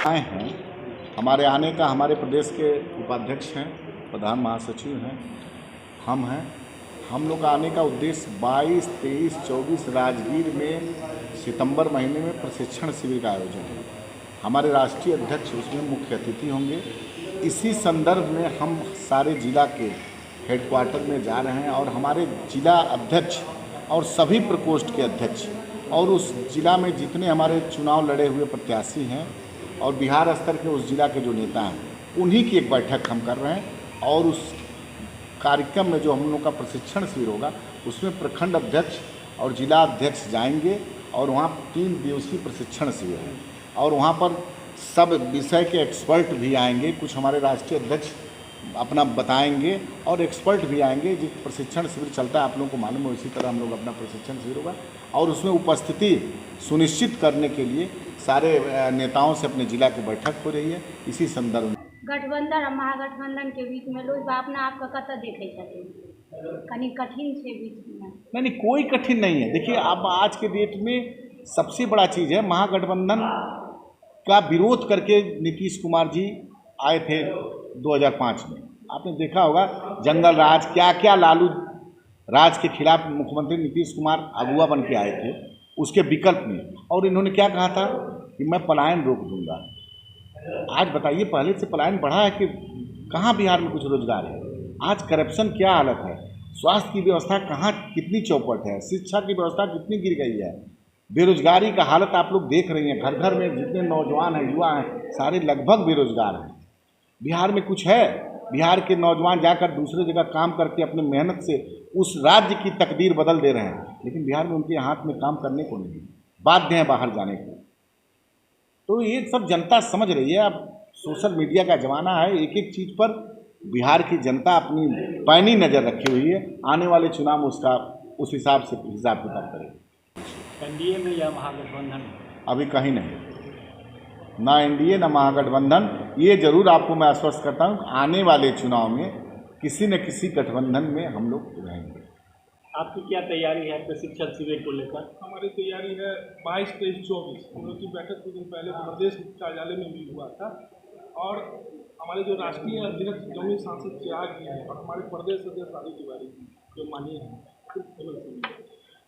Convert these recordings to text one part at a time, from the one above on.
आए हैं। हमारे आने का हमारे प्रदेश के उपाध्यक्ष हैं, प्रधान महासचिव हैं, हम हैं। हम लोग आने का उद्देश्य 22, 23, 24 राजगीर में सितंबर महीने में प्रशिक्षण शिविर का आयोजन है। हमारे राष्ट्रीय अध्यक्ष उसमें मुख्य अतिथि होंगे। इसी संदर्भ में हम सारे जिला के हेडक्वार्टर में जा रहे हैं और हमारे जिला अध्यक्ष और सभी प्रकोष्ठ के अध्यक्ष और उस जिला में जितने हमारे चुनाव लड़े हुए प्रत्याशी हैं और बिहार स्तर के उस जिला के जो नेता हैं उन्हीं की एक बैठक हम कर रहे हैं। और उस कार्यक्रम में जो हम लोग का प्रशिक्षण शिविर होगा उसमें प्रखंड अध्यक्ष और जिला अध्यक्ष जाएंगे और वहाँ 3 दिवसीय प्रशिक्षण शिविर है और वहाँ पर सब विषय के एक्सपर्ट भी आएंगे। कुछ हमारे राष्ट्रीय अध्यक्ष अपना बताएंगे और एक्सपर्ट भी आएंगे। जिस प्रशिक्षण शिविर चलता है आप लोगों को मालूम है, इसी तरह हम लोग अपना प्रशिक्षण शिविर होगा और उसमें उपस्थिति सुनिश्चित करने के लिए सारे नेताओं से अपने जिला की बैठक हो रही है। इसी संदर्भ में गठबंधन और महागठबंधन के बीच में लोग अपना आपका कत देखे कहीं कठिन से बीच में नहीं, कोई कठिन नहीं है। देखिए, अब आज के डेट में सबसे बड़ा चीज़ है, महागठबंधन का विरोध करके नीतीश कुमार जी आए थे 2005 में। आपने देखा होगा जंगल राज क्या क्या लालू राज के खिलाफ मुख्यमंत्री नीतीश कुमार अगुआ बन के आए थे उसके विकल्प में, और इन्होंने क्या कहा था कि मैं पलायन रोक दूंगा। आज बताइए, पहले से पलायन बढ़ा है कि कहाँ बिहार में कुछ रोजगार है? आज करप्शन क्या हालत है, स्वास्थ्य की व्यवस्था कहाँ कितनी चौपट है, शिक्षा की व्यवस्था कितनी गिर गई है, बेरोजगारी का हालत आप लोग देख रही हैं। घर घर में जितने नौजवान हैं, युवा हैं, सारे लगभग बेरोजगार हैं। बिहार में कुछ है? बिहार के नौजवान जाकर दूसरे जगह काम करके अपने मेहनत से उस राज्य की तकदीर बदल दे रहे हैं, लेकिन बिहार में उनके हाथ में काम करने को नहीं, बाध्य हैं बाहर जाने को। तो ये सब जनता समझ रही है। अब सोशल मीडिया का ज़माना है, एक एक चीज़ पर बिहार की जनता अपनी पैनी नज़र रखी हुई है। आने वाले चुनाव उसका उस हिसाब से हिसाब किताब करेगी। एनडीए में या महागठबंधन? अभी कहीं नहीं, ना एनडीए ना महागठबंधन। ये जरूर आपको मैं आश्वस्त करता हूँ, आने वाले चुनाव में किसी न किसी गठबंधन में हम लोग रहेंगे। आपकी क्या तैयारी है प्रशिक्षण शिविर को लेकर? हमारी तैयारी है 22, 23, 24 हम लोग की बैठक कुछ दिन पहले प्रदेश कार्यालय में भी हुआ था और हमारे जो राष्ट्रीय अध्यक्ष जमुई सांसद चिराग जी हैं और हमारे प्रदेश अध्यक्ष आदित्य तिवारी जी जो माननीय हैं,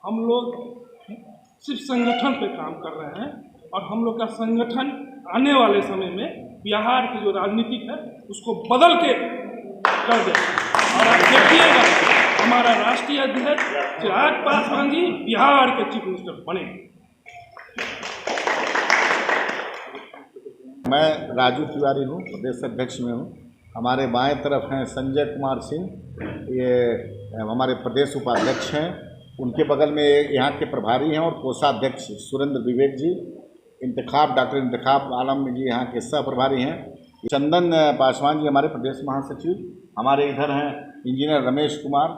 हम लोग सिर्फ संगठन पे काम कर रहे हैं और हम लोग का संगठन आने वाले समय में बिहार की जो राजनीति है उसको बदल के कर दे। और आप देखिएगा हमारा राष्ट्रीय अध्यक्ष चिराग पासवान जी बिहार के चीफ मिनिस्टर बने। मैं राजू तिवारी हूँ, प्रदेश अध्यक्ष में हूँ। हमारे बाएं तरफ हैं संजय कुमार सिंह, ये हमारे प्रदेश उपाध्यक्ष हैं। उनके बगल में यहाँ के प्रभारी हैं और कोषाध्यक्ष सुरेंद्र विवेक जी। डॉक्टर इंतखाब आलम जी यहाँ के सह प्रभारी हैं। चंदन पासवान जी हमारे प्रदेश महासचिव। हमारे इधर हैं इंजीनियर रमेश कुमार,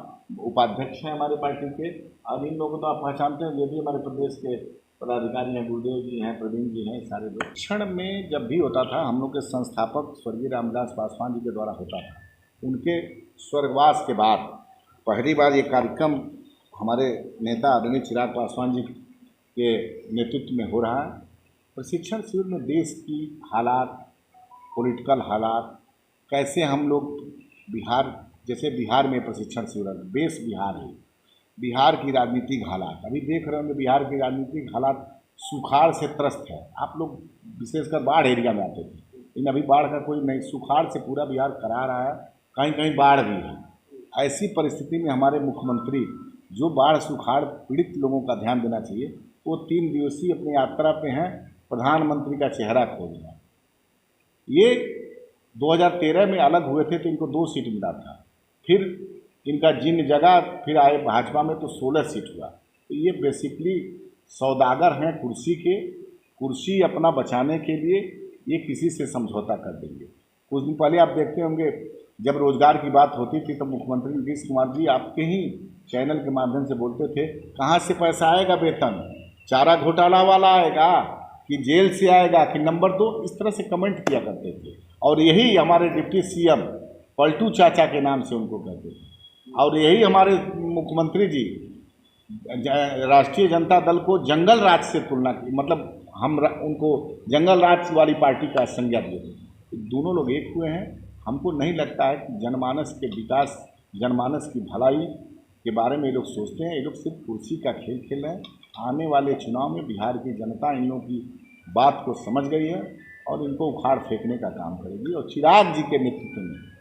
उपाध्यक्ष हैं हमारे पार्टी के। और इन लोगों को तो आप पहचानते हैं, ये भी हमारे प्रदेश के पदाधिकारी हैं, गुरुदेव जी हैं, प्रवीण जी हैं, सारे लोग। क्षण में जब भी होता था, हम लोग के संस्थापक स्वर्गीय रामविलास पासवान जी के द्वारा होता था। उनके स्वर्गवास के बाद पहली बार ये कार्यक्रम हमारे नेता आदरणीय चिराग पासवान जी के नेतृत्व में हो रहा है। प्रशिक्षण शिविर में देश की हालात, पॉलिटिकल हालात, कैसे हम लोग बिहार, जैसे बिहार में प्रशिक्षण शिविर, बेस बिहार है, बिहार की राजनीतिक हालात अभी देख रहे होंगे। बिहार की राजनीतिक हालात सुखाड़ से त्रस्त है। आप लोग विशेषकर बाढ़ एरिया में आते थे, लेकिन अभी बाढ़ का कोई नहीं, सुखाड़ से पूरा बिहार करा रहा है, कहीं कहीं बाढ़ भी है। ऐसी परिस्थिति में हमारे मुख्यमंत्री जो बाढ़ सुखाड़ पीड़ित लोगों का ध्यान देना चाहिए, वो 3 दिवसीय अपनी यात्रा पे हैं, प्रधानमंत्री का चेहरा खोजना। ये 2013 में अलग हुए थे तो इनको 2 सीट मिला था, फिर इनका जिन जगह फिर आए भाजपा में तो 16 सीट हुआ। तो ये बेसिकली सौदागर हैं कुर्सी के। कुर्सी अपना बचाने के लिए ये किसी से समझौता कर देंगे। कुछ दिन पहले आप देखते होंगे जब रोजगार की बात होती थी तो मुख्यमंत्री नीतीश कुमार जी आपके ही चैनल के माध्यम से बोलते थे, कहाँ से पैसा आएगा वेतन, चारा घोटाला वाला आएगा कि जेल से आएगा कि नंबर 2, इस तरह से कमेंट किया करते थे। और यही हमारे डिप्टी सीएम पलटू चाचा के नाम से उनको कहते थे। और यही हमारे मुख्यमंत्री जी राष्ट्रीय जनता दल को जंगल राज से तुलना की, मतलब उनको जंगल राज वाली पार्टी का संज्ञा दिए थे। दोनों लोग एक हुए हैं। हमको नहीं लगता है कि जनमानस के विकास, जनमानस की भलाई के बारे में ये लोग सोचते हैं। ये लोग सिर्फ कुर्सी का खेल खेल रहे हैं। आने वाले चुनाव में बिहार की जनता इन लोगों की बात को समझ गई है और इनको उखाड़ फेंकने का काम करेगी। और चिराग जी के नेतृत्व में